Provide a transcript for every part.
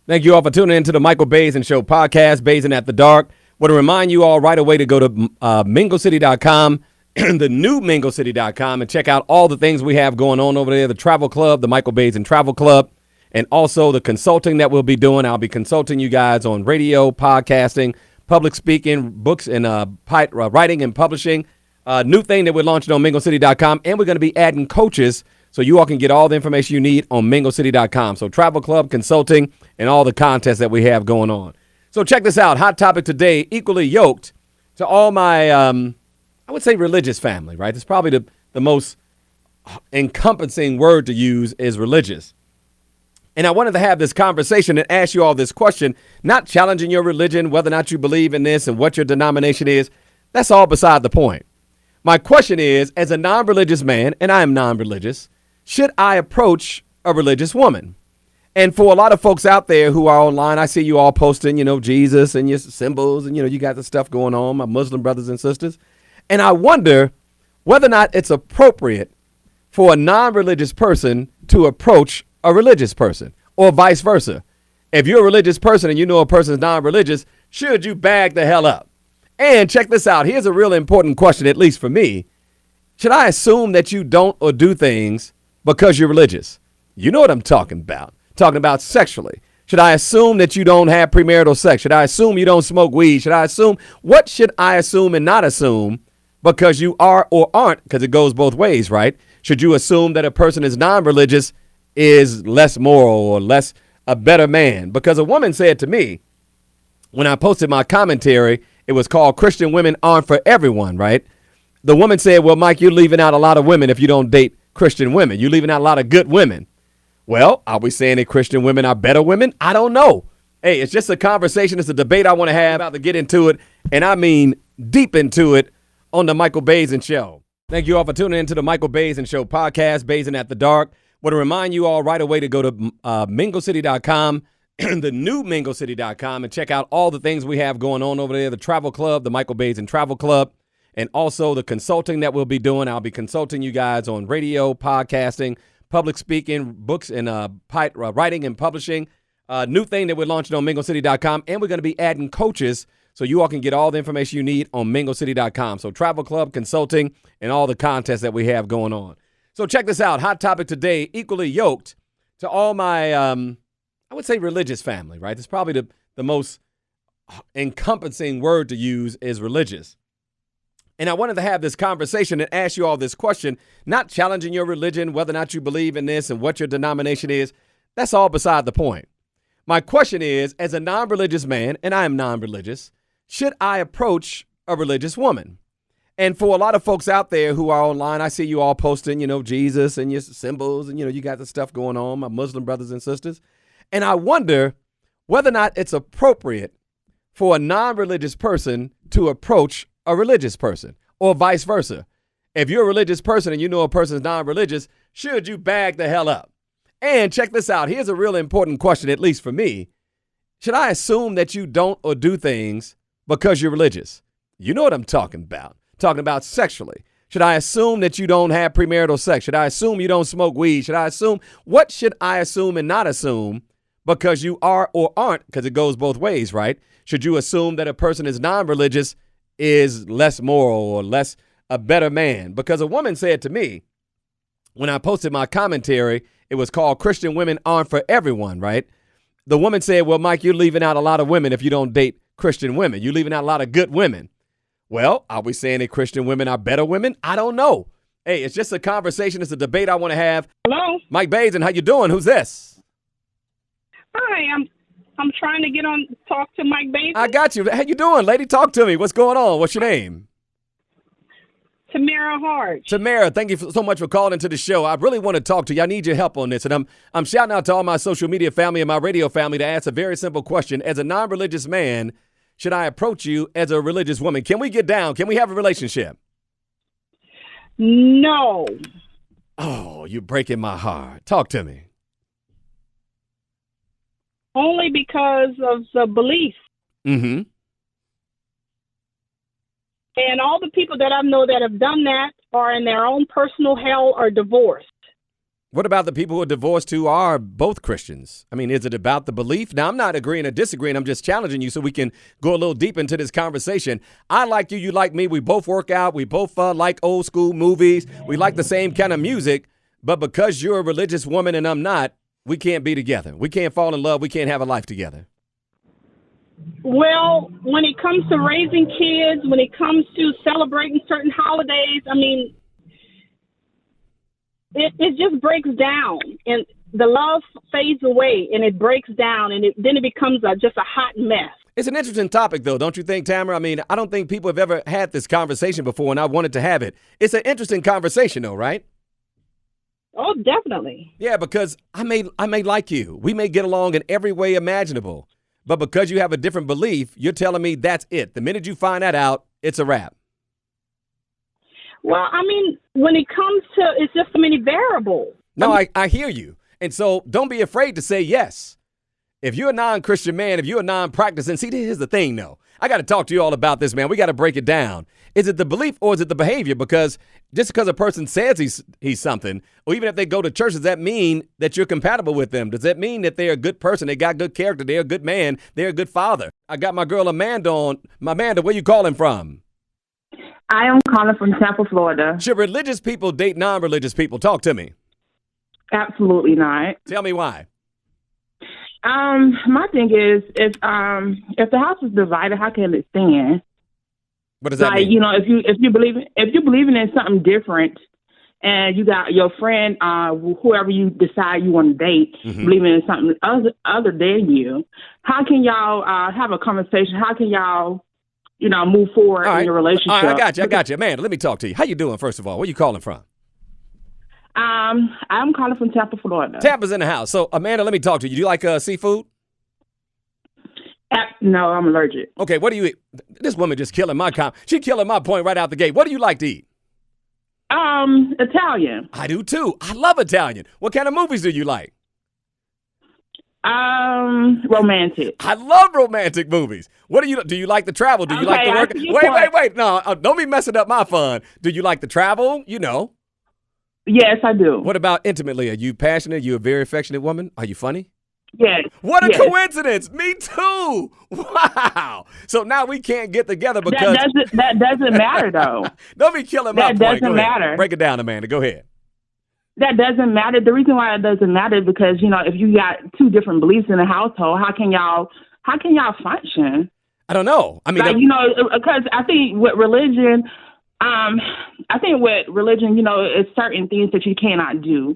Thank you all for tuning in to the Michael Bays Show podcast, Bazing at the Dark. Want to remind you all right away to go to minglecity.com, the new minglecity.com, and check out all the things we have going on over there, the travel club, the Michael Bays Travel Club, and also the consulting that we'll be doing. I'll be consulting you guys on radio, podcasting, public speaking, books, and writing and publishing. New thing that we're launching on minglecity.com, and we're going to be adding coaches so you all can get all the information you need on minglecity.com. So travel club, consulting, and all the contests that we have going on. So check this out. Hot topic today, equally yoked to all my, I would say religious family, right? It's probably the most encompassing word to use is religious. And I wanted to have this conversation and ask you all this question, not challenging your religion, whether or not you believe in this and what your denomination is. That's all beside the point. My question is, as a non-religious man, and I am non-religious, should I approach a religious woman? And for a lot of folks out there who are online, I see you all posting, Jesus and your symbols and, you got the stuff going on, my Muslim brothers and sisters. And I wonder whether or not it's appropriate for a non-religious person to approach a religious person or vice versa. If you're a religious person and you know a person's non-religious, should you bag the hell up? And check this out. Here's a really important question, at least for me. Should I assume that you don't or do things because you're religious? You know what I'm talking about. Talking about sexually. Should I assume that you don't have premarital sex? Should I assume you don't smoke weed? What should I assume and not assume because you are or aren't? Because it goes both ways, right? Should you assume that a person is non-religious is less moral or less a better man? Because a woman said to me when I posted my commentary, it was called Christian Women Aren't for Everyone, right? The woman said, well, Mike, you're leaving out a lot of women if you don't date Christian women. You're leaving out a lot of good women. Well, are we saying that Christian women are better women? I don't know. Hey, it's just a conversation. It's a debate I want to have. About to get into it, and I mean deep into it on the Michael Bays Show. Thank you all for tuning in to the Michael Bays Show podcast, Bazing at the Dark. Want to remind you all right away to go to minglecity.com, the new minglecity.com, and check out all the things we have going on over there, the travel club, the Michael Bays Travel Club, and also the consulting that we'll be doing. I'll be consulting you guys on radio, podcasting, public speaking, books, and writing and publishing. New thing that we're launching on minglecity.com, and we're going to be adding coaches so you all can get all the information you need on minglecity.com. So travel club, consulting, and all the contests that we have going on. So check this out. Hot topic today, equally yoked to all my, I would say religious family, right? It's probably the most encompassing word to use is religious. And I wanted to have this conversation and ask you all this question, not challenging your religion, whether or not you believe in this and what your denomination is. That's all beside the point. My question is, as a non-religious man, and I am non-religious, should I approach a religious woman? And for a lot of folks out there who are online, I see you all posting, Jesus and your symbols and, you got the stuff going on, my Muslim brothers and sisters. And I wonder whether or not it's appropriate for a non-religious person to approach a religious person or vice versa. If you're a religious person and you know a person's non-religious, should you bag the hell up? And check this out. Here's a really important question, at least for me. Should I assume that you don't or do things because you're religious? You know what I'm talking about. Talking about sexually. Should I assume that you don't have premarital sex? Should I assume you don't smoke weed? What should I assume and not assume because you are or aren't? Because it goes both ways, right? Should you assume that a person is non-religious is less moral or less a better man? Because a woman said to me when I posted my commentary, it was called Christian Women Aren't for Everyone, right? The woman said, well, Mike, you're leaving out a lot of women if you don't date Christian women. You're leaving out a lot of good women. Well, are we saying that Christian women are better women? I don't know. Hey, it's just a conversation. It's a debate I want to have. Hello? Mike Bays, how you doing? Who's this? Hi, I'm trying to get on, talk to Mike Bays. I got you. How you doing, lady? Talk to me. What's going on? What's your name? Tamara Hart. Tamara, thank you so much for calling into the show. I really want to talk to you. I need your help on this. And I'm shouting out to all my social media family and my radio family to ask a very simple question. As a non-religious man, should I approach you as a religious woman? Can we get down? Can we have a relationship? No. Oh, you're breaking my heart. Talk to me. Only because of the belief. Mm-hmm. And all the people that I know that have done that are in their own personal hell or divorced. What about the people who are divorced who are both Christians? I mean, is it about the belief? Now, I'm not agreeing or disagreeing. I'm just challenging you so we can go a little deep into this conversation. I like you. You like me. We both work out. We both like old school movies. We like the same kind of music. But because you're a religious woman and I'm not, we can't be together. We can't fall in love. We can't have a life together. Well, when it comes to raising kids, when it comes to celebrating certain holidays, I mean, it just breaks down, and the love fades away, and it breaks down, and then it becomes just a hot mess. It's an interesting topic, though, don't you think, Tamara? I mean, I don't think people have ever had this conversation before, and I wanted to have it. It's an interesting conversation, though, right? Oh, definitely. Yeah, because I may like you. We may get along in every way imaginable, but because you have a different belief, you're telling me that's it. The minute you find that out, it's a wrap. Well, I mean, when it comes to, it's just so many variables. No, I hear you. And so don't be afraid to say yes. If you're a non-Christian man, if you're a non-practicing, see, here's the thing, though. I got to talk to you all about this, man. We got to break it down. Is it the belief or is it the behavior? Because just because a person says he's something, or even if they go to church, does that mean that you're compatible with them? Does that mean that they're a good person? They got good character. They're a good man. They're a good father. I got my girl Amanda on. Amanda, where you calling from? I am calling from Tampa, Florida. Should religious people date non-religious people? Talk to me. Absolutely not. Tell me why. My thing is, if the house is divided, how can it stand? What does that mean? You know, if you believe in something different, and you got your friend, whoever you decide you want to date, believing in something other than you, how can y'all have a conversation? How can y'all, move forward in your relationship? All right, I got you. Amanda, let me talk to you. How you doing, first of all? Where you calling from? I'm calling from Tampa, Florida. Tampa's in the house. So, Amanda, let me talk to you. Do you like seafood? No, I'm allergic. Okay, what do you eat? This woman just killing my She killing my point right out the gate. What do you like to eat? Italian. I do too. I love Italian. What kind of movies do you like? Romantic. I love romantic movies. What do you like to travel? Do you like to work? Wait. No, don't be messing up my fun. Do you like to travel? Yes, I do. What about intimately? Are you passionate? You a very affectionate woman? Are you funny? Yes. What a coincidence. Me too. Wow. So now we can't get together because that doesn't matter though. Don't be killing my point. That doesn't matter. Break it down, Amanda. Go ahead. That doesn't matter. The reason why it doesn't matter is because, if you got two different beliefs in a household, how can y'all function? I don't know. I mean, because I think with religion, it's certain things that you cannot do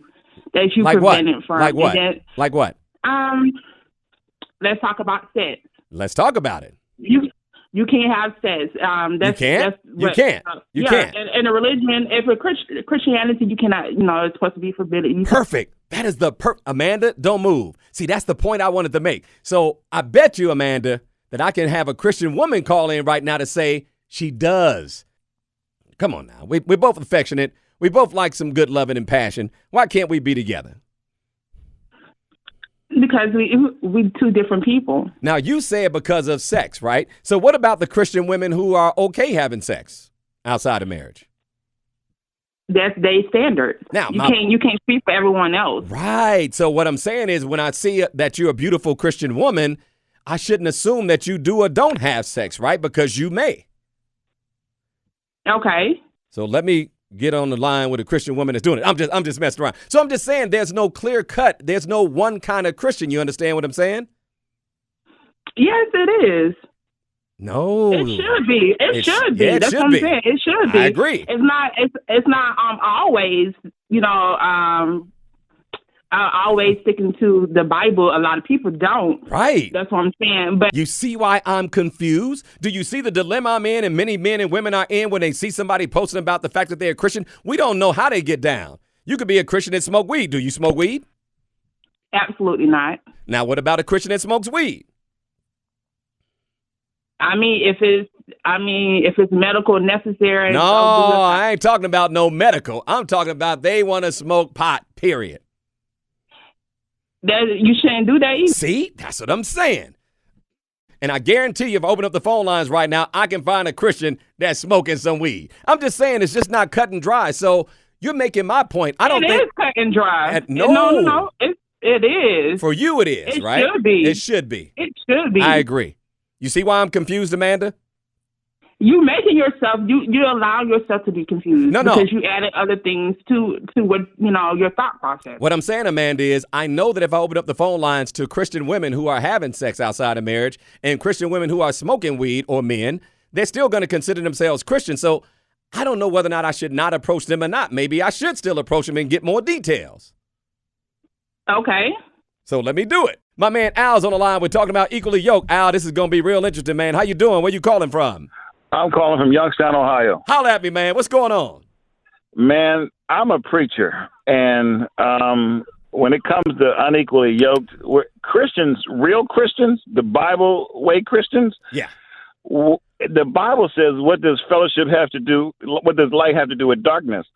that you prevented from. Like what? Like what? Let's talk about sex. Let's talk about it. You can't have sex. You can't? You can't. In a religion, if a Christianity, you cannot, it's supposed to be forbidden. Perfect. That is Amanda, don't move. See, that's the point I wanted to make. So I bet you, Amanda, that I can have a Christian woman call in right now to say she does. Come on now. We're both affectionate. We both like some good loving and passion. Why can't we be together? Because we two different people. Now, you say it because of sex, right? So what about the Christian women who are okay having sex outside of marriage? That's their standard. Now, you can't speak for everyone else. Right. So what I'm saying is when I see that you're a beautiful Christian woman, I shouldn't assume that you do or don't have sex, right? Because you may. Okay. So let me get on the line with a Christian woman that's doing it. I'm just messing around. So I'm just saying there's no clear cut. There's no one kind of Christian. You understand what I'm saying? Yes, it is. No. It should be. It should be. Yeah, That's what I'm saying. It should be. I agree. It's not always, always sticking to the Bible. A lot of people don't. Right. That's what I'm saying. But you see why I'm confused? Do you see the dilemma I'm in and many men and women are in when they see somebody posting about the fact that they're a Christian? We don't know how they get down. You could be a Christian and smoke weed. Do you smoke weed? Absolutely not. Now, what about a Christian that smokes weed? If it's medical necessary. No, I ain't talking about no medical. I'm talking about they want to smoke pot, period. You shouldn't do that either. See, that's what I'm saying. And I guarantee you, if I open up the phone lines right now, I can find a Christian that's smoking some weed. I'm just saying it's just not cut and dry. So You're making my point. I don't think it is cut and dry. No. No. It is. For you, it is, It right? should be. It should be. It should be. I agree. You see why I'm confused, Amanda? You making yourself, you allow yourself to be confused No. because you added other things to what, your thought process. What I'm saying, Amanda, is I know that if I open up the phone lines to Christian women who are having sex outside of marriage and Christian women who are smoking weed, or men, they're still going to consider themselves Christian. So I don't know whether or not I should not approach them or not. Maybe I should still approach them and get more details. Okay. So let me do it. My man Al's on the line. We're talking about Equally Yoked. Al, this is going to be real interesting, man. How you doing? Where you calling from? I'm calling from Youngstown, Ohio. Holla at me, man. What's going on? Man, I'm a preacher, and when it comes to unequally yoked, we're Christians, real Christians, the Bible way Christians. Yeah. The Bible says, what does fellowship have to do? What does light have to do with darkness?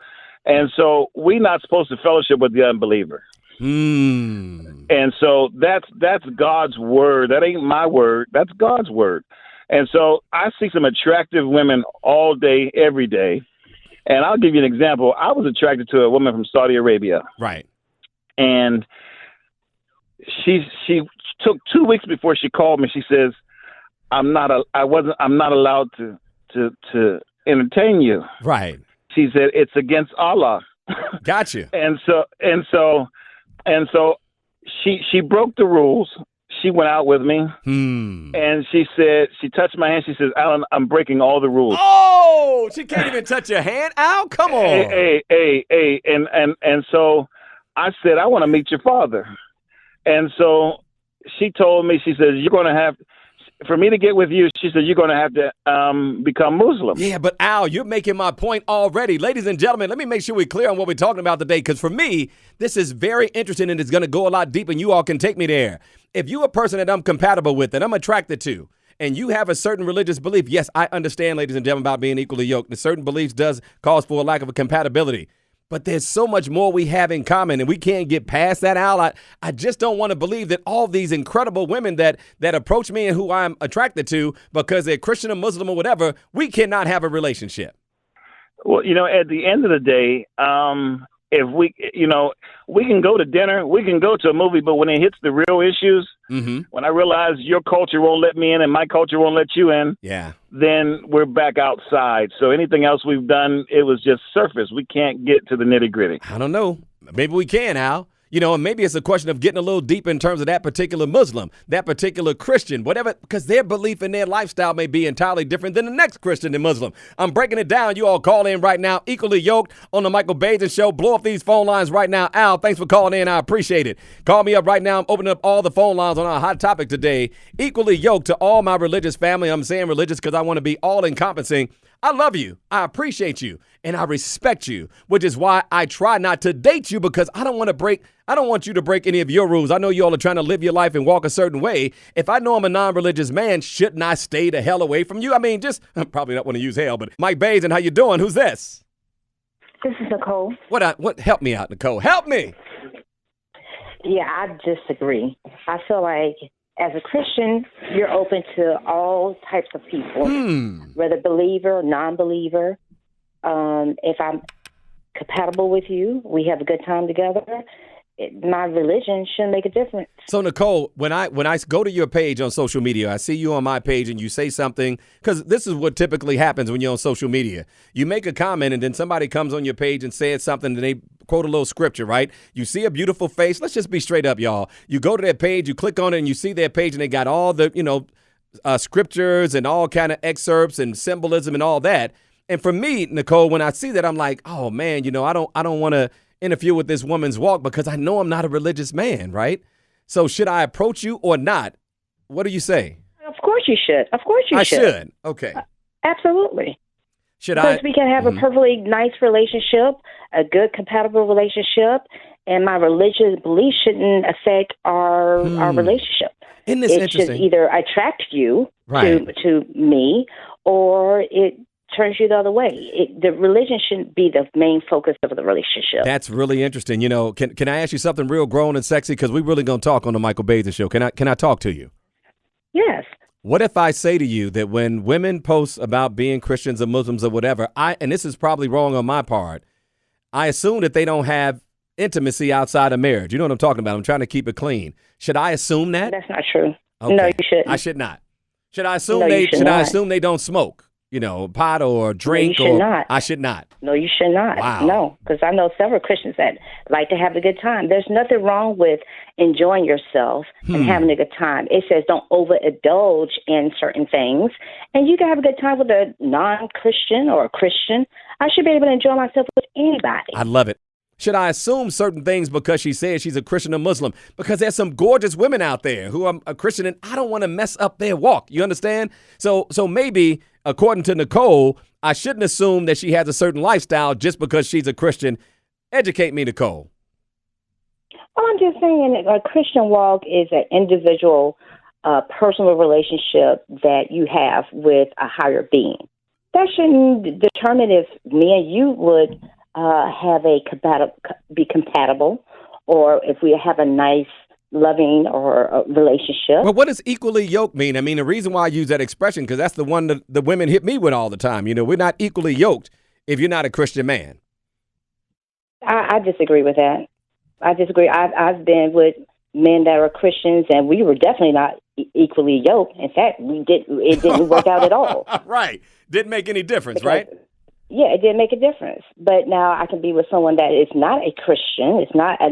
And so we're not supposed to fellowship with the unbeliever. And so that's God's word. That ain't my word. That's God's word. And so I see some attractive women all day, every day. And I'll give you an example. I was attracted to a woman from Saudi Arabia. Right. And she took 2 weeks before she called me. She says, I'm not allowed to entertain you. Right. She said, it's against Allah. Gotcha. And so she broke the rules. She went out with me, and she said, she touched my hand. She says, Alan, I'm breaking all the rules. Oh, she can't even touch your hand, Al? Come on. Hey. And so I said, I want to meet your father. And so she told me, she says, you're going to have, for me to get with you, she said, you're going to have to become Muslim. Yeah, but Al, you're making my point already. Ladies and gentlemen, let me make sure we're clear on what we're talking about today, because for me, this is very interesting and it's going to go a lot deeper, and you all can take me there. If you're a person that I'm compatible with, that I'm attracted to, and you have a certain religious belief, yes, I understand, ladies and gentlemen, about being equally yoked. The certain beliefs does cause for a lack of a compatibility. But there's so much more we have in common, and we can't get past that, Al. I just don't want to believe that all these incredible women that approach me and who I'm attracted to because they're Christian or Muslim or whatever, we cannot have a relationship. Well, at the end of the day, if we can go to dinner, we can go to a movie, but when it hits the real issues, when I realize your culture won't let me in and my culture won't let you in, then we're back outside. So anything else we've done, it was just surface. We can't get to the nitty gritty. I don't know. Maybe we can, Al. And maybe it's a question of getting a little deep in terms of that particular Muslim, that particular Christian, whatever, because their belief and their lifestyle may be entirely different than the next Christian and Muslim. I'm breaking it down. You all call in right now, Equally Yoked on the Michael Basin Show. Blow up these phone lines right now. Al, thanks for calling in. I appreciate it. Call me up right now. I'm opening up all the phone lines on our hot topic today. Equally Yoked to all my religious family. I'm saying religious because I want to be all-encompassing. I love you. I appreciate you. And I respect you, which is why I try not to date you, because I don't want you to break any of your rules. I know you all are trying to live your life and walk a certain way. If I know I'm a non-religious man, shouldn't I stay the hell away from you? I mean, I'm probably not want to use hell, but Mike Basin, how you doing? Who's this? This is Nicole. What? Help me out, Nicole. Help me. Yeah, I disagree. I feel like as a Christian, you're open to all types of people, whether believer or non-believer. If I'm compatible with you, we have a good time together. My religion shouldn't make a difference. So, Nicole, when I go to your page on social media, I see you on my page and you say something, because this is what typically happens when you're on social media. You make a comment and then somebody comes on your page and says something and they quote a little scripture, right? You see a beautiful face. Let's just be straight up, y'all. You go to their page, you click on it, and you see their page and they got all the, scriptures and all kind of excerpts and symbolism and all that. And for me, Nicole, when I see that, I'm like, oh man, I don't want to interfere with this woman's walk because I know I'm not a religious man, right? So should I approach you or not? What do you say? Of course you should. Of course you should. I should. Okay. Absolutely. Because we can have a perfectly nice relationship, a good compatible relationship, and my religious beliefs shouldn't affect our relationship. Isn't this interesting? It should either attract you to me, or it turns you the other way. The religion shouldn't be the main focus of the relationship. That's really interesting. Can I ask you something real grown and sexy? Because we're really going to talk on the Michael Basin Show. Can I talk to you? Yes. What if I say to you that when women post about being Christians or Muslims or whatever, and this is probably wrong on my part, I assume that they don't have intimacy outside of marriage. You know what I'm talking about? I'm trying to keep it clean. Should I assume that? That's not true. Okay. No, you shouldn't. I should not. Should I assume No, you should should I not. assume they don't smoke? Pot or drink? No, you should or not. I should not. No, you should not. Wow. No, because I know several Christians that like to have a good time. There's nothing wrong with enjoying yourself and having a good time. It says don't overindulge in certain things. And you can have a good time with a non-Christian or a Christian. I should be able to enjoy myself with anybody. I love it. Should I assume certain things because she says she's a Christian or Muslim? Because there's some gorgeous women out there who are a Christian, and I don't want to mess up their walk. You understand? So maybe, according to Nicole, I shouldn't assume that she has a certain lifestyle just because she's a Christian. Educate me, Nicole. Well, I'm just saying a Christian walk is an individual, personal relationship that you have with a higher being. That shouldn't determine if me and you would be compatible, or if we have a nice, loving or a relationship. Well, what does equally yoked mean? I mean, the reason why I use that expression, because that's the one that the women hit me with all the time. We're not equally yoked if you're not a Christian man. I disagree with that. I disagree. I've been with men that are Christians, and we were definitely not equally yoked. In fact, it didn't work out at all. Right. Didn't make any difference, Because, right? Yeah, it did make a difference. But now I can be with someone that is not a Christian, it's not a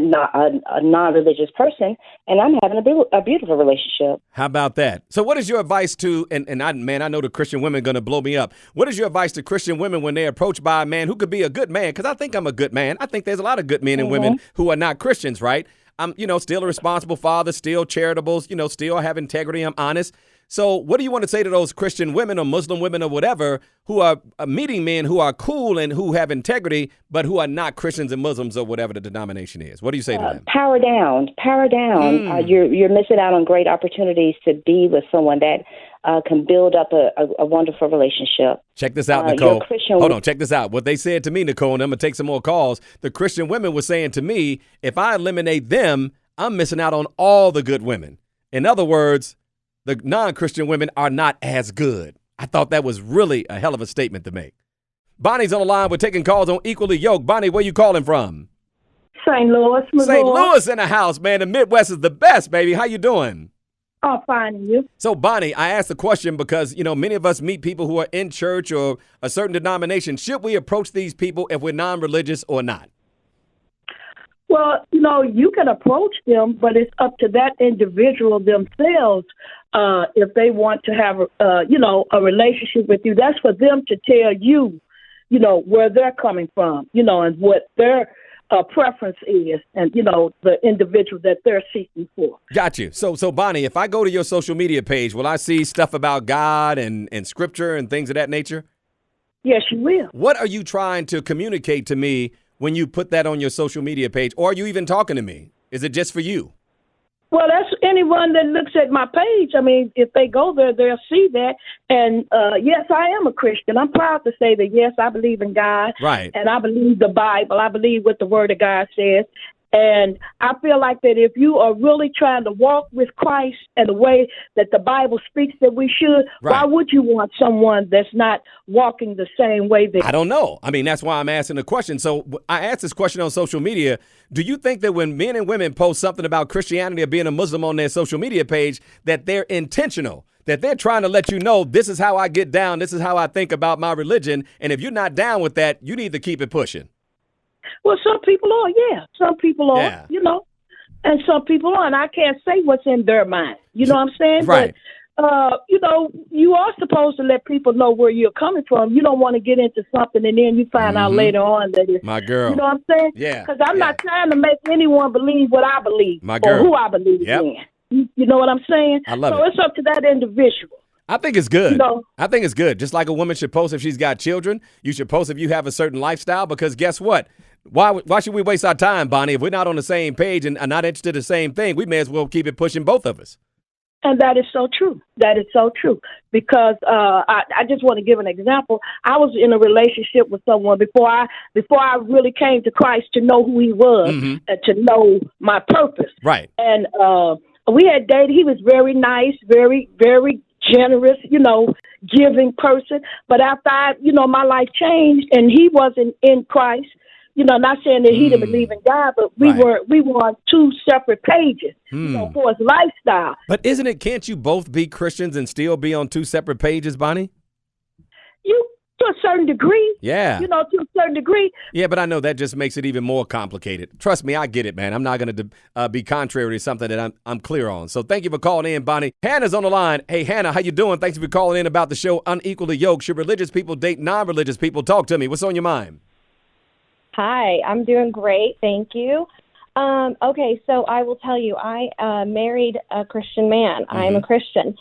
non-religious person, and I'm having a beautiful relationship. How about that? So what is your advice to, and I know the Christian women are going to blow me up. What is your advice to Christian women when they're approached by a man who could be a good man? Because I think I'm a good man. I think there's a lot of good men and women who are not Christians, right? I'm, still a responsible father, still charitable, still have integrity. I'm honest. So what do you want to say to those Christian women or Muslim women or whatever who are meeting men who are cool and who have integrity, but who are not Christians and Muslims or whatever the denomination is? What do you say to them? Power down. You're missing out on great opportunities to be with someone that can build up a wonderful relationship. Check this out, Nicole. Hold on, check this out. What they said to me, Nicole, and I'm going to take some more calls. The Christian women were saying to me, if I eliminate them, I'm missing out on all the good women. In other words, the non-Christian women are not as good. I thought that was really a hell of a statement to make. Bonnie's on the line. We're taking calls on Equally Yoked. Bonnie, where you calling from? St. Louis, Missouri. St. Louis in the house, man. The Midwest is the best, baby. How you doing? I'm fine, and you? So, Bonnie, I asked the question because, many of us meet people who are in church or a certain denomination. Should we approach these people if we're non-religious or not? Well, you can approach them, but it's up to that individual themselves if they want to have, a relationship with you. That's for them to tell you, where they're coming from, and what their preference is, and, the individual that they're seeking for. Got you. So, Bonnie, if I go to your social media page, will I see stuff about God and scripture and things of that nature? Yes, you will. What are you trying to communicate to me when you put that on your social media page? Or are you even talking to me? Is it just for you? Well, that's anyone that looks at my page. I mean, if they go there, they'll see that. And, yes, I am a Christian. I'm proud to say that, yes, I believe in God. Right. And I believe the Bible. I believe what the Word of God says. And I feel like that if you are really trying to walk with Christ and the way that the Bible speaks that we should, why would you want someone that's not walking the same way that I don't know. I mean, that's why I'm asking the question. So I asked this question on social media. Do you think that when men and women post something about Christianity or being a Muslim on their social media page, that they're intentional, that they're trying to let you know this is how I get down, this is how I think about my religion, and if you're not down with that, you need to keep it pushing? Well, some people are, yeah. Some people are, and some people are. And I can't say what's in their mind. You know what I'm saying? Right. But, you are supposed to let people know where you're coming from. You don't want to get into something and then you find out later on that it's, my girl. You know what I'm saying? Yeah. Because I'm not trying to make anyone believe what I believe my girl. or who I believe in. You know what I'm saying? I love it. So it's up to that individual. I think it's good. I think it's good. Just like a woman should post if she's got children, you should post if you have a certain lifestyle, because guess what? Why should we waste our time, Bonnie? If we're not on the same page and are not interested in the same thing, we may as well keep it pushing, both of us. And that is so true. That is so true. Because I just want to give an example. I was in a relationship with someone before I really came to Christ to know who he was and to know my purpose. Right. And we had dated. He was very nice, very, very generous, giving person. But after my life changed and he wasn't in Christ, not saying that he didn't believe in God, but we were on two separate pages, for his lifestyle. But can't you both be Christians and still be on two separate pages, Bonnie? You, to a certain degree. Yeah. To a certain degree. Yeah, but I know that just makes it even more complicated. Trust me, I get it, man. I'm not going to be contrary to something that I'm clear on. So thank you for calling in, Bonnie. Hannah's on the line. Hey, Hannah, how you doing? Thanks for calling in about the show Unequally Yoked. Should religious people date non-religious people? Talk to me. What's on your mind? Hi, I'm doing great. Thank you. Okay, so I will tell you, I married a Christian man. I am a Christian.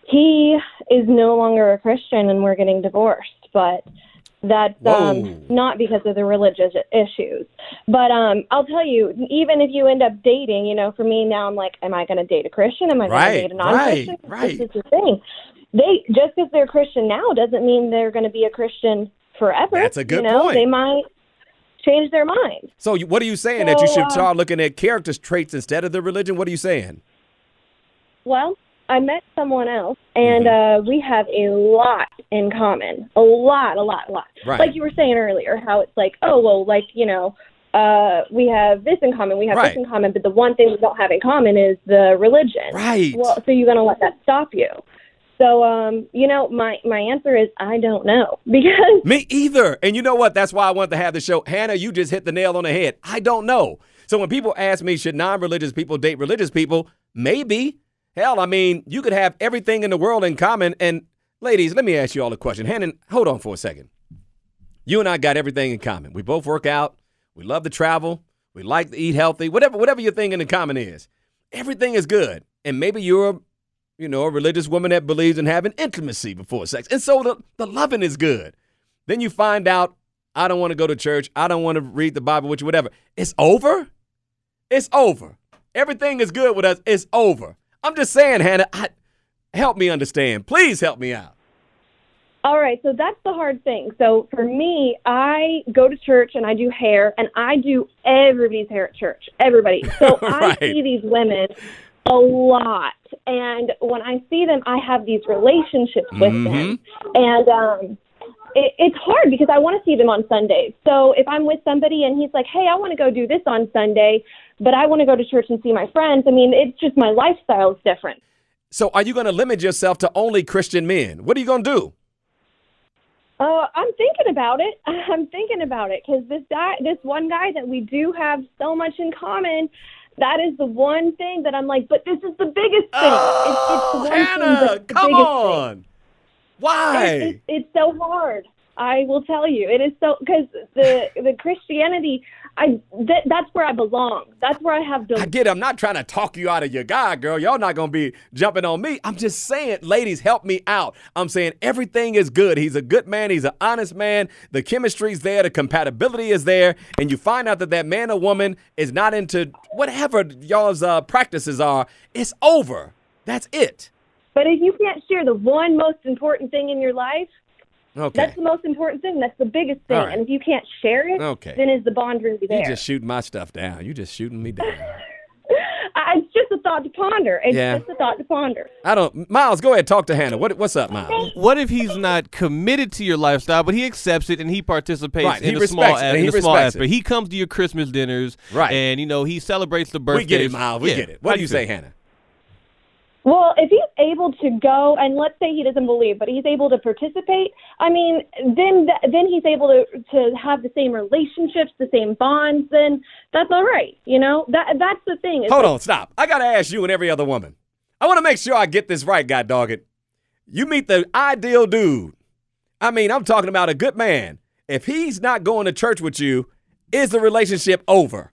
He is no longer a Christian, and we're getting divorced. But that's not because of the religious issues. But I'll tell you, even if you end up dating, for me now, I'm like, am I going to date a Christian? Am I going to date a non-Christian? Right. This is the thing. Just because they're Christian now doesn't mean they're going to be a Christian forever. That's a good point. They might change their mind. So what are you saying, that you should start looking at character traits instead of the religion? What are you saying? Well, I met someone else, and we have a lot in common. A lot. Right. Like you were saying earlier, how it's like, we have this in common, we have this in common, but the one thing we don't have in common is the religion. Right. Well, so you're going to let that stop you. So, my answer is I don't know, because Me either. And you know what? That's why I wanted to have the show. Hannah, you just hit the nail on the head. I don't know. So when people ask me, should non-religious people date religious people? Maybe. Hell, I mean, you could have everything in the world in common. And ladies, let me ask you all a question. Hannah, hold on for a second. You and I got everything in common. We both work out. We love to travel. We like to eat healthy. Whatever your thing in common is. Everything is good. And maybe you're a religious woman that believes in having intimacy before sex. And so the loving is good. Then you find out, I don't want to go to church. I don't want to read the Bible with you, whatever. It's over. It's over. Everything is good with us. It's over. I'm just saying, Hannah, help me understand. Please help me out. All right, so that's the hard thing. So for me, I go to church and I do hair, and I do everybody's hair at church. Everybody. So I see these women a lot. And when I see them, I have these relationships with them. And it's hard because I want to see them on Sundays. So if I'm with somebody and he's like, hey, I want to go do this on Sunday, but I want to go to church and see my friends, I mean, it's just my lifestyle is different. So are you going to limit yourself to only Christian men? What are you going to do? I'm thinking about it. Because this one guy that we do have so much in common, that is the one thing that I'm like, but this is the biggest thing. It's the one Hannah, thing that's the come biggest on. thing. Why? It's so hard. I will tell you, it is so, because the Christianity, that's where I belong. That's where I have I get it. I'm not trying to talk you out of your God, girl. Y'all not going to be jumping on me. I'm just saying, ladies, help me out. I'm saying everything is good. He's a good man. He's an honest man. The chemistry's there. The compatibility is there. And you find out that man or woman is not into whatever y'all's practices are. It's over. That's it. But if you can't share the one most important thing in your life, that's the most important thing. That's the biggest thing. Right. And if you can't share it, then is the bond really there? You're just shooting my stuff down. You're just shooting me down. It's just a thought to ponder. Just a thought to ponder. Miles, go ahead. Talk to Hannah. What's up, Miles? What if he's not committed to your lifestyle, but he accepts it and he participates in a small aspect? He comes to your Christmas dinners, and he celebrates the birthday. We get it, Miles. We get it. What do you say, Hannah? Well, if he's able to go, and let's say he doesn't believe, but he's able to participate, I mean, then he's able to have the same relationships, the same bonds, then that's all right. That's the thing. Hold on, stop. I got to ask you and every other woman. I want to make sure I get this right, God dog it. You meet the ideal dude. I mean, I'm talking about a good man. If he's not going to church with you, is the relationship over?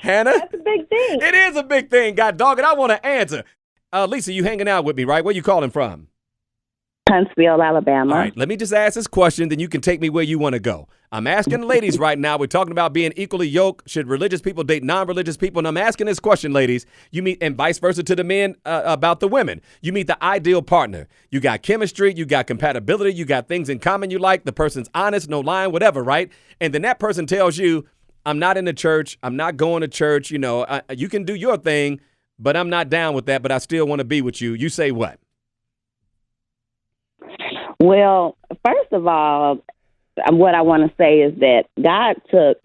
Hannah? That's a big thing. It is a big thing, God dog it. I want to answer. Lisa, you hanging out with me, right? Where you calling from? Huntsville, Alabama. All right, let me just ask this question, then you can take me where you want to go. I'm asking the ladies right now. We're talking about being equally yoked. Should religious people date non-religious people? And I'm asking this question, ladies. You meet, and vice versa to the men about the women. You meet the ideal partner. You got chemistry. You got compatibility. You got things in common you like. The person's honest, no lying, whatever, right? And then that person tells you, I'm not in the church. I'm not going to church. You can do your thing, but I'm not down with that, but I still want to be with you. You say what? Well, first of all, what I want to say is that God took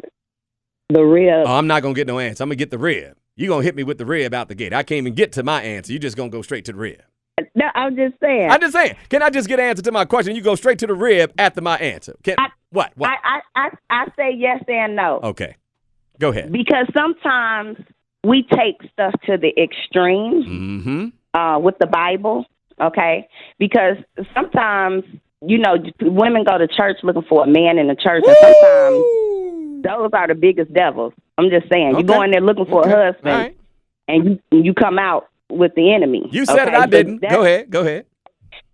the rib. Oh, I'm not going to get no answer. I'm going to get the rib. You're going to hit me with the rib out the gate. I can't even get to my answer. You're just going to go straight to the rib. No, I'm just saying. Can I just get an answer to my question? You go straight to the rib after my answer. What? I say yes and no. Okay. Go ahead. Because sometimes we take stuff to the extreme with the Bible, okay? Because sometimes, women go to church looking for a man in the church, and sometimes those are the biggest devils. I'm just saying. Okay. You go in there looking for a husband, and you come out with the enemy. You said it, I didn't. Go ahead.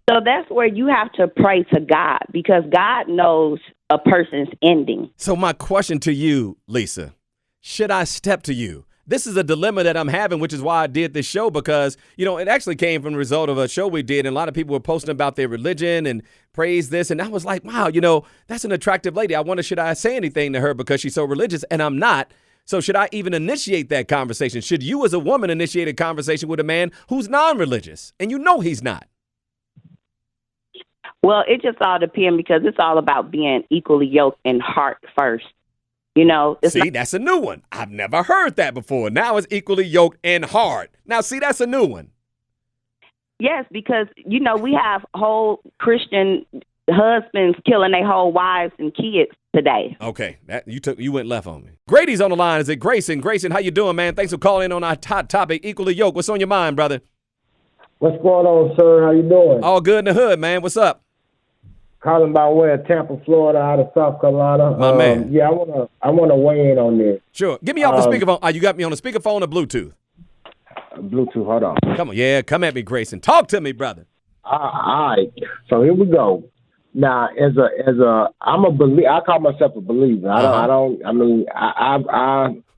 So that's where you have to pray to God, because God knows a person's ending. So my question to you, Lisa, should I step to you? This is a dilemma that I'm having, which is why I did this show, because, it actually came from the result of a show we did, and a lot of people were posting about their religion and praise this, and I was like, wow, that's an attractive lady. I wonder, should I say anything to her because she's so religious, and I'm not. So should I even initiate that conversation? Should you as a woman initiate a conversation with a man who's non-religious, and he's not? Well, it just all depends, because it's all about being equally yoked in heart first. That's a new one. I've never heard that before. Now it's equally yoked and hard. Now, that's a new one. Yes, because, we have whole Christian husbands killing their whole wives and kids today. Okay, you went left on me. Grady's on the line. Is it Grayson? Grayson, how you doing, man? Thanks for calling in on our hot topic, equally yoked. What's on your mind, brother? What's going on, sir? How you doing? All good in the hood, man. What's up? Calling by way of Tampa, Florida, out of South Carolina. My man. Yeah, I wanna weigh in on this. Sure. Get me off the speakerphone. You got me on the speakerphone or Bluetooth? Bluetooth. Hold on. Come on. Yeah, come at me, Grayson. Talk to me, brother. All right. So here we go. Now, I'm a believer. I call myself a believer. I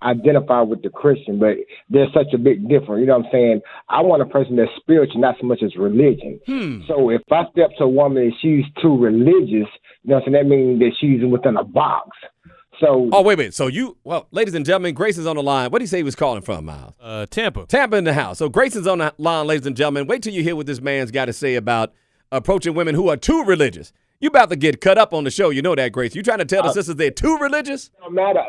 identify with the Christian, but there's such a big difference. You know what I'm saying? I want a person that's spiritual, not so much as religion. So if I step to a woman and she's too religious, that means that she's within a box. So. Oh, wait. So ladies and gentlemen, Grayson's on the line. What did he say he was calling from, Miles? Tampa. Tampa in the house. So Grayson's on the line, ladies and gentlemen. Wait till you hear what this man's got to say about approaching women who are too religious. You about to get cut up on the show. You know that, Grace. You trying to tell the sisters they're too religious? No matter.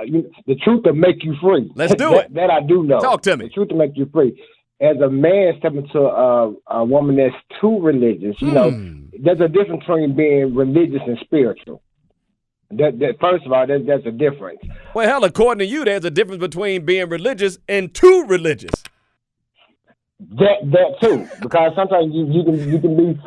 The truth will make you free. Let's do it. That I do know. Talk to me. The truth will make you free. As a man stepping to a woman that's too religious, there's a difference between being religious and spiritual. That first of all, there's a difference. Well, hell, according to you, there's a difference between being religious and too religious. That too, because sometimes you can be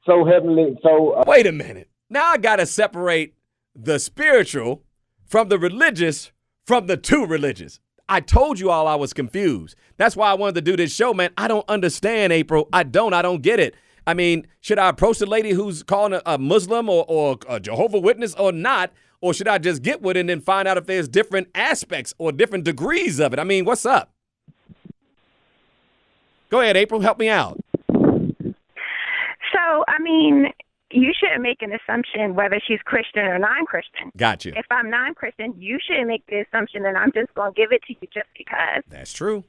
so heavenly. Wait a minute. Now I gotta separate the spiritual from the religious from the too religious. I told you all I was confused. That's why I wanted to do this show, man. I don't understand, April. I don't get it. I mean, should I approach the lady who's calling a Muslim or a Jehovah's Witness or not? Or should I just get with it and then find out if there's different aspects or different degrees of it? I mean, what's up? Go ahead, April. Help me out. So, you shouldn't make an assumption whether she's Christian or non-Christian. Got you. If I'm non-Christian, you shouldn't make the assumption that I'm just going to give it to you just because. That's true.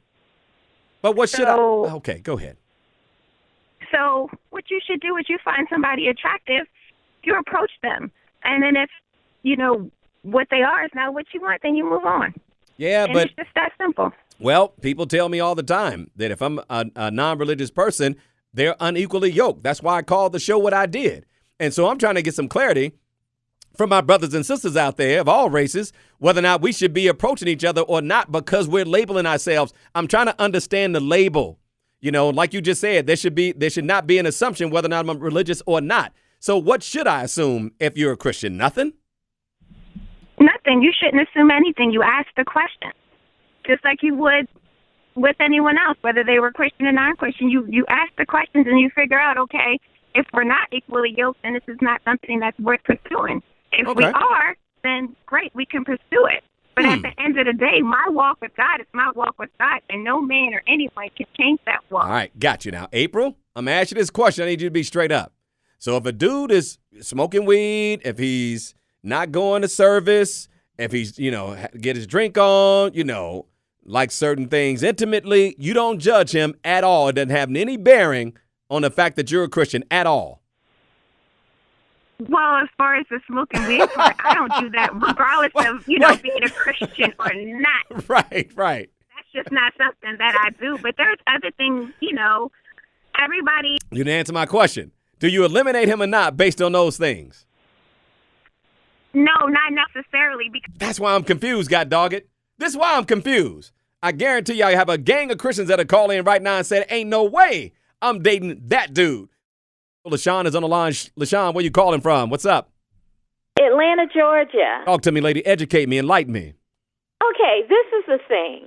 But what should I? Okay, go ahead. So what you should do is you find somebody attractive, you approach them. And then if, what they are is not what you want, then you move on. Yeah, and but it's just that simple. Well, people tell me all the time that if I'm a non-religious person, they're unequally yoked. That's why I called the show what I did. And so I'm trying to get some clarity from my brothers and sisters out there of all races, whether or not we should be approaching each other or not because we're labeling ourselves. I'm trying to understand the label. Like you just said, there should not be an assumption whether or not I'm religious or not. So what should I assume if you're a Christian? Nothing? Nothing. You shouldn't assume anything. You ask the question. Just like you would with anyone else, whether they were Christian or non-Christian. You ask the questions and you figure out, okay, if we're not equally yoked, then this is not something that's worth pursuing. If we are, then great, we can pursue it. But at the end of the day, my walk with God is my walk with God, and no man or anyone can change that walk. All right, got you now. April, I'm going to ask you this question. I need you to be straight up. So if a dude is smoking weed, if he's not going to service, if he's, get his drink on, like certain things intimately, you don't judge him at all. It doesn't have any bearing on the fact that you're a Christian at all. Well, as far as the smoking weed part, I don't do that regardless of, being a Christian or not. Right. That's just not something that I do. But there's other things, everybody. You didn't answer my question. Do you eliminate him or not based on those things? No, not necessarily. Because that's why I'm confused, God dog it. This is why I'm confused. I guarantee you I have a gang of Christians that are calling in right now and said, ain't no way I'm dating that dude. LaShawn is on the line. LaShawn, where you calling from? What's up? Atlanta, Georgia. Talk to me, lady. Educate me. Enlighten me. Okay, this is the thing.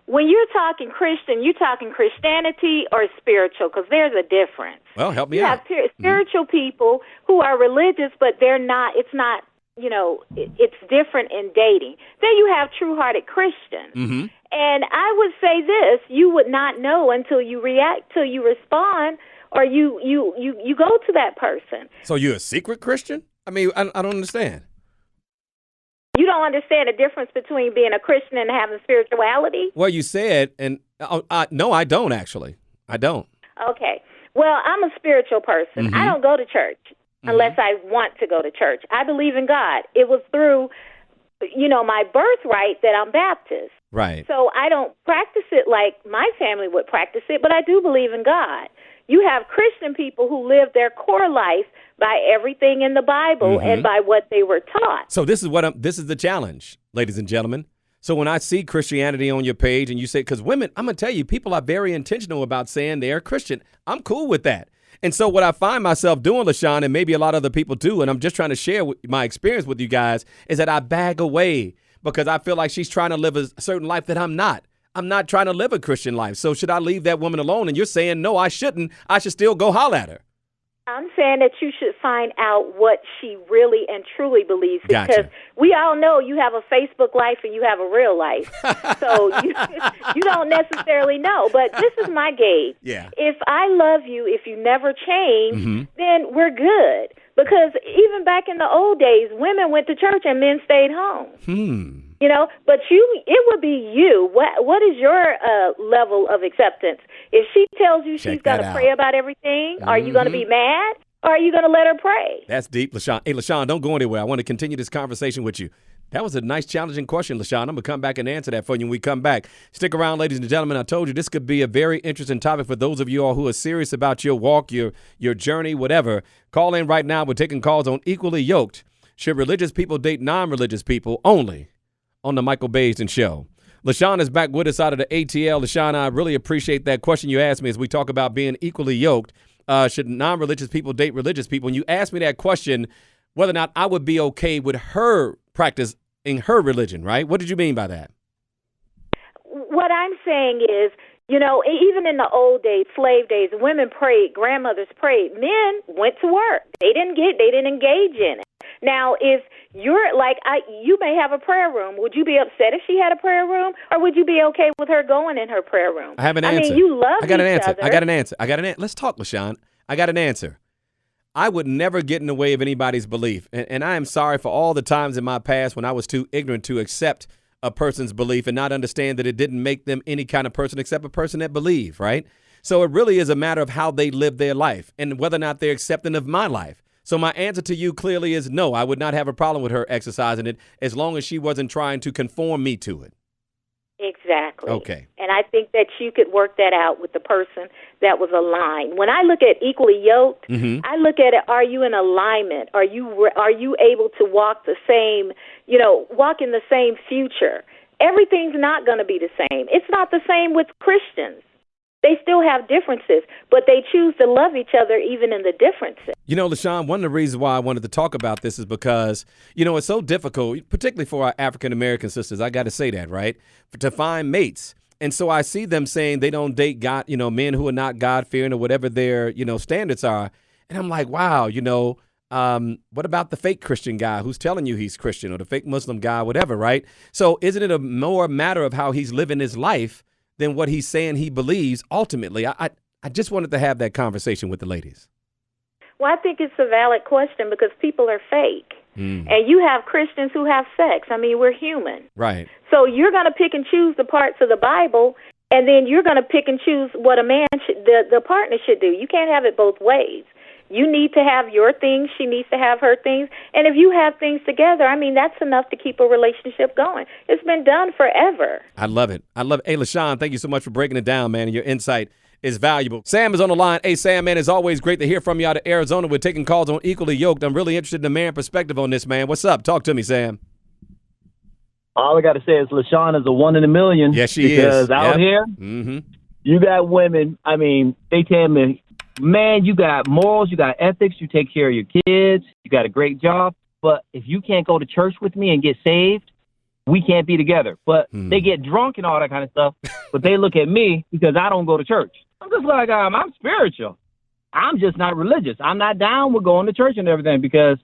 When you're talking Christian, you talking Christianity or spiritual? Because there's a difference. Well, help me you out. You have spiritual people who are religious, but they're not. It's not. It's different in dating. Then you have true-hearted Christians. Mm-hmm. And I would say this: you would not know until you react, till you respond, or you go to that person. So you're a secret Christian? I mean, I don't understand. You don't understand the difference between being a Christian and having spirituality? Well, you said, and no, I don't actually. I don't. Okay. Well, I'm a spiritual person. Mm-hmm. I don't go to church unless I want to go to church. I believe in God. It was through, my birthright that I'm Baptist. Right. So I don't practice it like my family would practice it, but I do believe in God. You have Christian people who live their core life by everything in the Bible and by what they were taught. So this is the challenge, ladies and gentlemen. So when I see Christianity on your page and you say, because women, I'm going to tell you, people are very intentional about saying they're Christian. I'm cool with that. And so what I find myself doing, LaShawn, and maybe a lot of other people too, and I'm just trying to share my experience with you guys, is that I bag away because I feel like she's trying to live a certain life that I'm not. I'm not trying to live a Christian life. So should I leave that woman alone? And you're saying, no, I shouldn't. I should still go holler at her. I'm saying that you should find out what she really and truly believes, because Gotcha. we all know you have a Facebook life and you have a real life. So you don't necessarily know. But this is my gauge. Yeah. If I love you, if you never change, then we're good. Because even back in the old days, women went to church and men stayed home. But it would be you. What is your level of acceptance? If she tells you she's going to pray about everything, are you going to be mad, or are you going to let her pray? That's deep, LaShawn. Hey, LaShawn, don't go anywhere. I want to continue this conversation with you. That was a nice, challenging question, LaShawn. I'm going to come back and answer that for you when we come back. Stick around, ladies and gentlemen. I told you this could be a very interesting topic for those of you all who are serious about your walk, your journey, whatever. Call in right now. We're taking calls on Equally Yoked. Should religious people date non-religious people only? On the Michael Baisden Show. LaShawn is back with us out of the ATL. LaShawn, I really appreciate that question you asked me as we talk about being equally yoked. Should non-religious people date religious people? And you asked me that question, whether or not I would be okay with her practice in her religion, right? What did you mean by that? What I'm saying is, even in the old days, slave days, women prayed, grandmothers prayed, men went to work. They didn't engage in it. Now, if you're like, you may have a prayer room. Would you be upset if she had a prayer room, or would you be okay with her going in her prayer room? I have an answer. I mean, you love I got an each answer. other. I got an answer. Let's talk, LaShawn. I got an answer. I would never get in the way of anybody's belief. And I am sorry for all the times in my past when I was too ignorant to accept a person's belief and not understand that it didn't make them any kind of person except a person that believed, right? So it really is a matter of how they live their life and whether or not they're accepting of my life. So my answer to you clearly is no. I would not have a problem with her exercising it as long as she wasn't trying to conform me to it. Exactly. Okay. And I think that you could work that out with the person that was aligned. When I look at equally yoked, I look at it, are you in alignment? Are you able to walk the same, walk in the same future? Everything's not going to be the same. It's not the same with Christians. They still have differences, but they choose to love each other even in the differences. LaShawn, one of the reasons why I wanted to talk about this is because, it's so difficult, particularly for our African-American sisters. I got to say that, right? To find mates. And so I see them saying they don't date God, men who are not God-fearing or whatever their, standards are. And I'm like, wow, what about the fake Christian guy who's telling you he's Christian, or the fake Muslim guy, whatever, right? So isn't it a more matter of how he's living his life than what he's saying he believes ultimately? I just wanted to have that conversation with the ladies. Well, I think it's a valid question because people are fake. And you have Christians who have sex. I mean, we're human. Right. So you're going to pick and choose the parts of the Bible, and then you're going to pick and choose what a man the partner should do. You can't have it both ways. You need to have your things. She needs to have her things. And if you have things together, I mean, that's enough to keep a relationship going. It's been done forever. I love it. I love it. Hey, LaShawn, thank you so much for breaking it down, man. And your insight is valuable. Sam is on the line. Hey, Sam, man, it's always great to hear from you out of Arizona. We're taking calls on Equally Yoked. I'm really interested in the man perspective on this, man. What's up? Talk to me, Sam. All I got to say is LaShawn is a 1 in a million. Yes, she because is. Because out here, you got women, I mean, they tell me, man, you got morals, you got ethics, you take care of your kids, you got a great job, but if you can't go to church with me and get saved, we can't be together. But they get drunk and all that kind of stuff, but they look at me because I don't go to church. I'm just like, I'm spiritual. I'm just not religious. I'm not down with going to church and everything because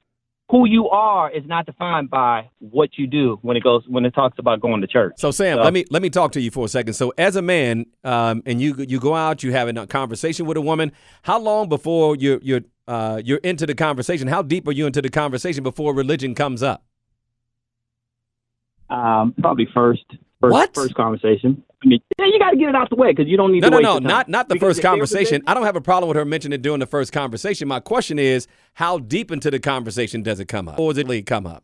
who you are is not defined by what you do when it talks about going to church. So Sam, let me talk to you for a second. So as a man, and you go out, you have a conversation with a woman. How long before you're into the conversation? How deep are you into the conversation before religion comes up? Probably first conversation. I mean, yeah, you got to get it out the way because you don't need to waste your time. Not the first conversation. I don't have a problem with her mentioning it during the first conversation. My question is, how deep into the conversation does it come up? Or does it come up?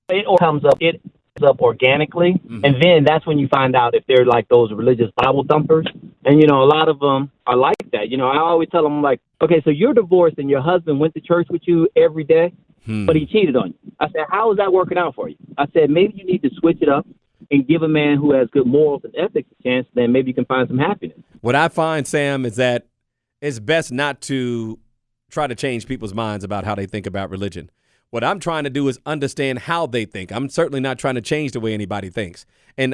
It comes up organically, and then that's when you find out if they're like those religious Bible thumpers. And, a lot of them are like that. I always tell them, like, okay, so you're divorced and your husband went to church with you every day, but he cheated on you. I said, how is that working out for you? I said, maybe you need to switch it up and give a man who has good morals and ethics a chance, then maybe you can find some happiness. What I find, Sam, is that it's best not to try to change people's minds about how they think about religion. What I'm trying to do is understand how they think. I'm certainly not trying to change the way anybody thinks. And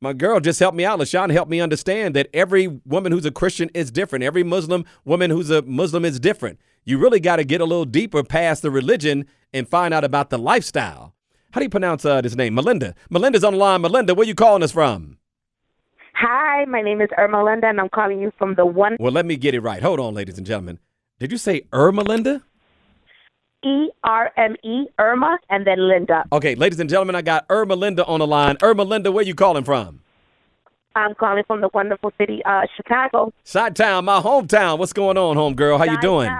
my girl just helped me out. LaShawn helped me understand that every woman who's a Christian is different. Every Muslim woman who's a Muslim is different. You really got to get a little deeper past the religion and find out about the lifestyle. How do you pronounce this name? Melinda. Melinda's on the line. Melinda, where you calling us from? Hi, my name is Melinda, and I'm calling you from the one. Well, let me get it right. Hold on, ladies and gentlemen. Did you say Melinda? E-R-M-E, Irma, and then Linda. Okay, ladies and gentlemen, I got Melinda on the line. Melinda, where you calling from? I'm calling from the wonderful city, Chicago. Chi-town, my hometown. What's going on, homegirl? How you doing?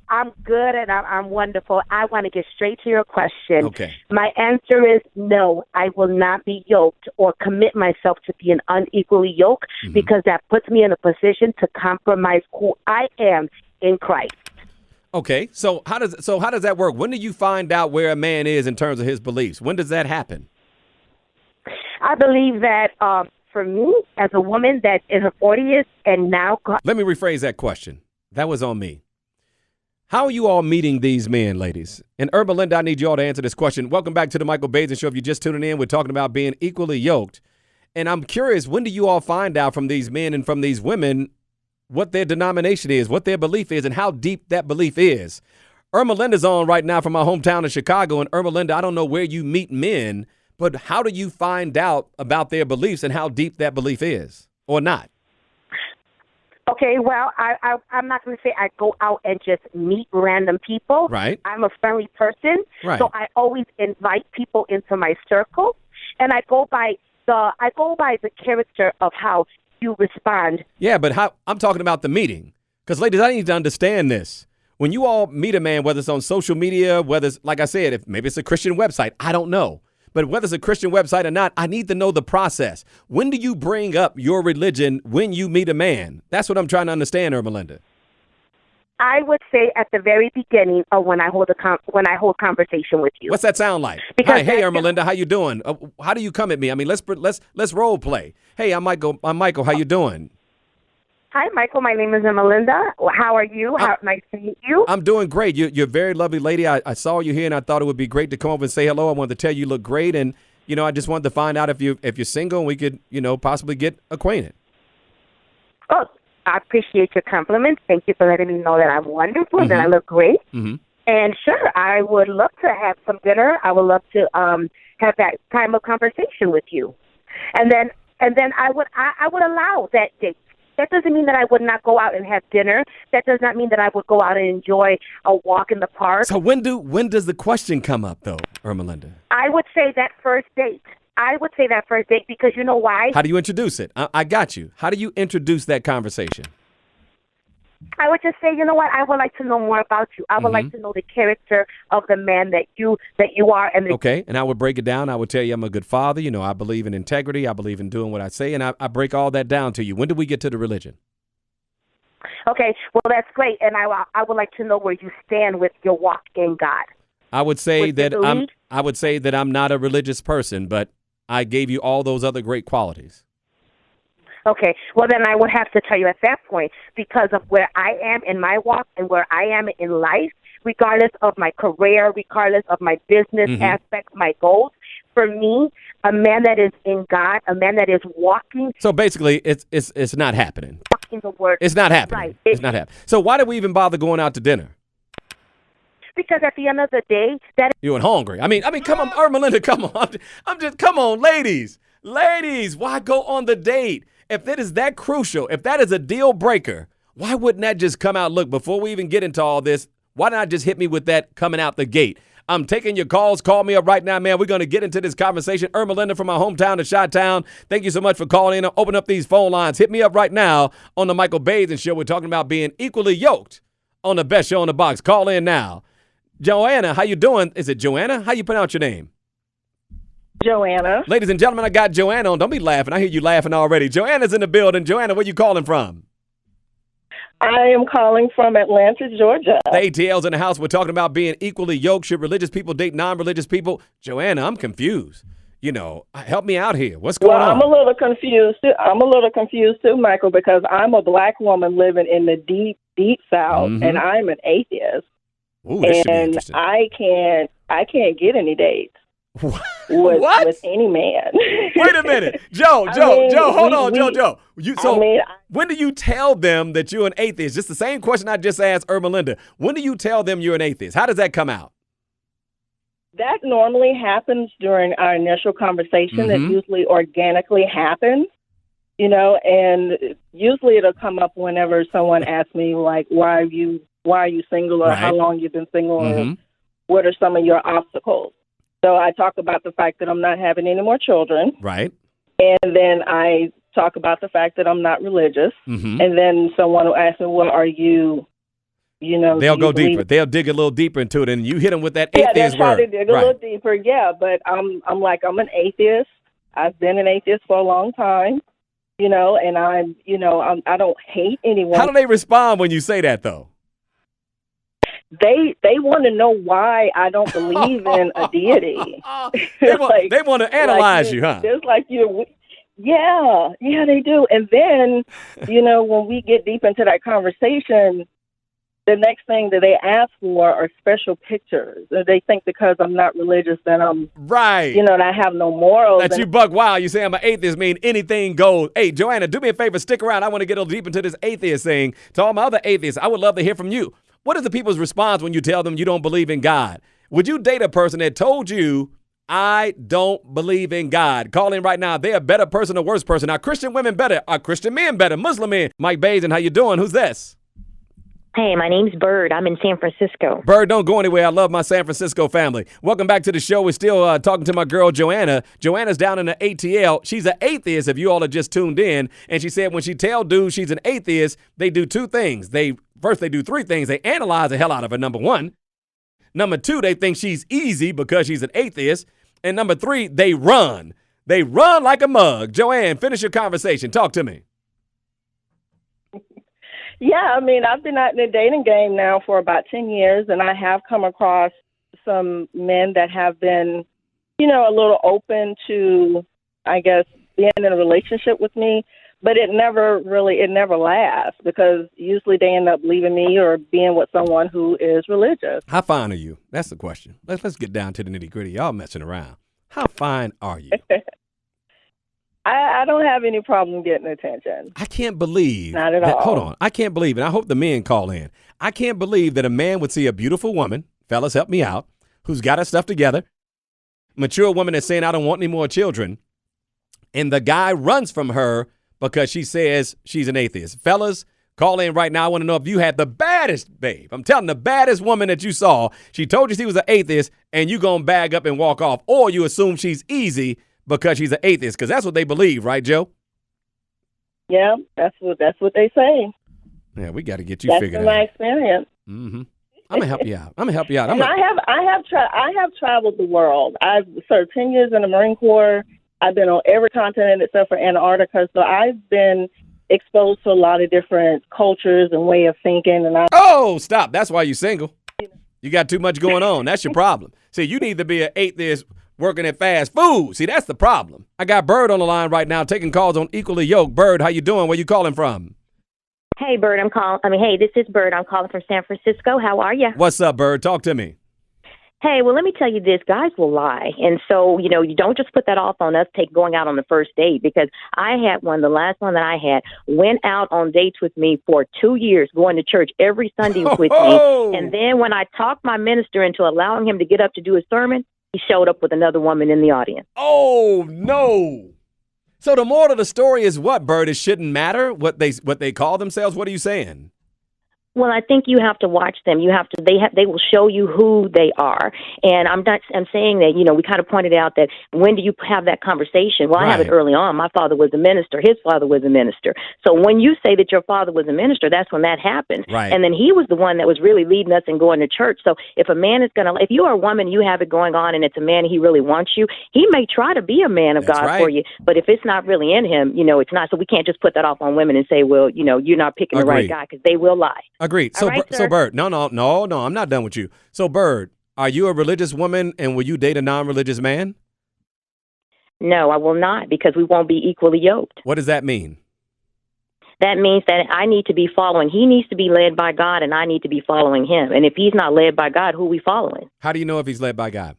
I'm good and I'm wonderful. I want to get straight to your question. Okay. My answer is no, I will not be yoked or commit myself to being unequally yoked because that puts me in a position to compromise who I am in Christ. Okay. So how does that work? When do you find out where a man is in terms of his beliefs? When does that happen? I believe that for me, as a woman that in her 40s and now... Let me rephrase that question. That was on me. How are you all meeting these men, ladies? And Belinda, I need you all to answer this question. Welcome back to the Michael Basin Show. If you're just tuning in, we're talking about being equally yoked. And I'm curious, when do you all find out from these men and from these women what their denomination is, what their belief is, and how deep that belief is? Melinda's on right now from my hometown of Chicago. And Melinda, I don't know where you meet men, but how do you find out about their beliefs and how deep that belief is or not? Okay, well, I'm not going to say I go out and just meet random people. Right. I'm a friendly person, right. So I always invite people into my circle, and I go by the character of how you respond. Yeah, but I'm talking about the meeting, because ladies, I need to understand this. When you all meet a man, whether it's on social media, whether it's, like I said, if maybe it's a Christian website, I don't know. But whether it's a Christian website or not, I need to know the process. When do you bring up your religion when you meet a man? That's what I'm trying to understand, Melinda. I would say at the very beginning of when I hold conversation with you. What's that sound like? Hi, hey, Melinda, how you doing? How do you come at me? I mean, let's role play. Hey, I'm Michael. How you doing? Hi, Michael. My name is Belinda. How are you? Nice to meet you. I'm doing great. You're a very lovely lady. I saw you here, and I thought it would be great to come over and say hello. I wanted to tell you look great, and I just wanted to find out if you're single, and we could possibly get acquainted. Oh, I appreciate your compliments. Thank you for letting me know that I'm wonderful and that I look great. Mm-hmm. And sure, I would love to have some dinner. I would love to have that time of conversation with you, and then I would allow that date. That doesn't mean that I would not go out and have dinner. That does not mean that I would go out and enjoy a walk in the park. So when does the question come up, though, Melinda? I would say that first date. Because you know why? How do you introduce it? I got you. How do you introduce that conversation? I would just say, you know what? I would like to know more about you. I would like to know the character of the man that you are. Okay, and I would break it down. I would tell you I'm a good father. You know, I believe in integrity. I believe in doing what I say, and I break all that down to you. When do we get to the religion? Okay, well, that's great, and I would like to know where you stand with your walk in God. I would say that I'm not a religious person, but I gave you all those other great qualities. Okay, well, then I would have to tell you at that point, because of where I am in my walk and where I am in life, regardless of my career, regardless of my business aspects, my goals, for me, a man that is in God, a man that is walking. So basically, it's not happening. Walking the word. It's not happening. Right. It's not happening. So why did we even bother going out to dinner? Because at the end of the day, you were hungry. I mean, come on, Belinda, come on. Come on, ladies, why go on the date? If it is that crucial, if that is a deal breaker, why wouldn't that just come out? Look, before we even get into all this, why not just hit me with that coming out the gate? I'm taking your calls. Call me up right now, man. We're going to get into this conversation. Belinda from my hometown of Chi-Town. Thank you so much for calling in. Open up these phone lines. Hit me up right now on the Michael Basin Show. We're talking about being equally yoked on the best show in the box. Call in now. Joanna, how you doing? Is it Joanna? How you pronounce your name? Joanna. Ladies and gentlemen, I got Joanna on. Don't be laughing. I hear you laughing already. Joanna's in the building. Joanna, where you calling from? I am calling from Atlanta, Georgia. The ATL's in the house. We're talking about being equally yoked. Should religious people date non-religious people? Joanna, I'm confused. You know, help me out here. What's going on? I'm a little confused. I'm a little confused too, Michael, because I'm a black woman living in the deep, deep South, and I'm an atheist. Ooh, and I can't get any dates. With any man. Wait a minute. Joe, hold on, Joe. When do you tell them that you're an atheist? Just the same question I just asked Belinda. When do you tell them you're an atheist? How does that come out? That normally happens during our initial conversation. That usually organically happens, you know, and usually it'll come up whenever someone asks me, like, why are you single, or how long you've been single, or what are some of your obstacles? So I talk about the fact that I'm not having any more children. Right. And then I talk about the fact that I'm not religious. And then someone will ask me, well, are you, you know. They'll go deeper. They'll dig a little deeper into it, and you hit them with that atheist they'll try word. to dig a little deeper, but I'm an atheist. I've been an atheist for a long time, you know, and I don't hate anyone. How do they respond when you say that, though? They want to know why I don't believe in a deity. They want to analyze you, huh? Just like you. Yeah, they do. And then, you know, when we get deep into that conversation, the next thing that they ask for are special pictures. They think because I'm not religious that I'm right. You know, that I have no morals. That you buck wild. You say I'm an atheist, mean anything goes. Hey, Joanna, do me a favor, stick around. I want to get a little deep into this atheist thing. To all my other atheists, I would love to hear from you. What is the people's response when you tell them you don't believe in God? Would you date a person that told you, I don't believe in God? Call in right now. They're a better person or worse person. Are Christian women better? Are Christian men better? Muslim men? Mike Basin, how you doing? Who's this? Hey, my name's Bird. I'm in San Francisco. Bird, don't go anywhere. I love my San Francisco family. Welcome back to the show. We're still talking to my girl, Joanna. Joanna's down in the ATL. She's an atheist, if you all have just tuned in. And she said when she tell dudes she's an atheist, they do two things. First, they do three things. They analyze the hell out of her, number one. Number two, they think she's easy because she's an atheist. And number three, they run. They run like a mug. Joanne, finish your conversation. Talk to me. Yeah, I mean, I've been out in the dating game now for about 10 years, and I have come across some men that have been, you know, a little open to, I guess, being in a relationship with me, but it never lasts because usually they end up leaving me or being with someone who is religious. How fine are you? That's the question. Let's get down to the nitty gritty. Y'all messing around. How fine are you? I don't have any problem getting attention. I can't believe. Not at all. Hold on. I can't believe, and I hope the men call in. I can't believe that a man would see a beautiful woman, fellas, help me out, who's got her stuff together, mature woman that's saying, I don't want any more children, and the guy runs from her because she says she's an atheist. Fellas, call in right now. I want to know if you had the baddest babe. I'm telling the baddest woman that you saw. She told you she was an atheist, and you going to bag up and walk off, or you assume she's easy because she's an atheist, because that's what they believe, right, Joe? Yeah, that's what they say. Yeah, we got to get you figured out. That's my experience. Mm-hmm. I'm gonna help you out. And I have traveled the world. I've served 10 years in the Marine Corps. I've been on every continent except for Antarctica. So I've been exposed to a lot of different cultures and way of thinking. And Oh, stop! That's why you're single. You got too much going on. That's your problem. See, you need to be an atheist working at fast food. See, that's the problem. I got Bird on the line right now, taking calls on Equally Yoked. Bird, how you doing? Where you calling from? Hey, Bird, hey, this is Bird. I'm calling from San Francisco. How are you? What's up, Bird? Talk to me. Hey, well, let me tell you this. Guys will lie. And so, you don't just put that off on us going out on the first date, because I had the last one that I had, went out on dates with me for 2 years, going to church every Sunday with me. And then when I talked my minister into allowing him to get up to do a sermon, he showed up with another woman in the audience. Oh, no. So the moral of the story is what, Bird? It shouldn't matter what they call themselves? What are you saying? Well, I think you have to watch them. They will show you who they are. And I'm saying that, we kind of pointed out that when do you have that conversation? Well, I have it early on. My father was a minister. His father was a minister. So when you say that your father was a minister, that's when that happened. Right. And then he was the one that was really leading us and going to church. So if a man is if you are a woman, you have it going on and it's a man and he really wants you, he may try to be a man of God for you. But if it's not really in him, it's not. So we can't just put that off on women and say, well, you're not picking the right guy, because they will lie. Agreed. So, so Bird, no, I'm not done with you. So, Bird, are you a religious woman, and will you date a non-religious man? No, I will not, because we won't be equally yoked. What does that mean? That means that I need to be following. He needs to be led by God, and I need to be following him. And if he's not led by God, who are we following? How do you know if he's led by God?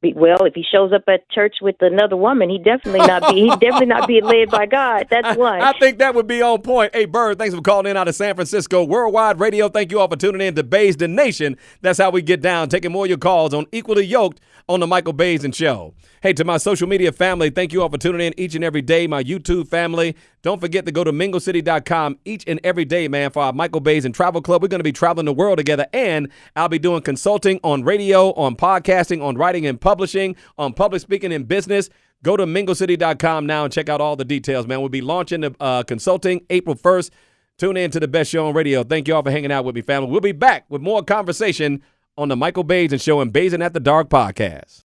Well, if he shows up at church with another woman, he's definitely not being led by God. That's one. I think that would be on point. Hey, Bird, thanks for calling in out of San Francisco Worldwide Radio. Thank you all for tuning in to Bays the Nation. That's how we get down, taking more of your calls on Equally Yoked on the Michael Bays Show. Hey, to my social media family, thank you all for tuning in each and every day. My YouTube family, don't forget to go to minglecity.com each and every day, man, for our Michael Bays Travel Club. We're going to be traveling the world together, and I'll be doing consulting on radio, on podcasting, on writing and publishing, on public speaking and business. Go to minglecity.com now and check out all the details, man. We'll be launching the consulting April 1st. Tune in to the best show on radio. Thank you all for hanging out with me, family. We'll be back with more conversation on the Michael Bays Show and Bays at the Dark podcast.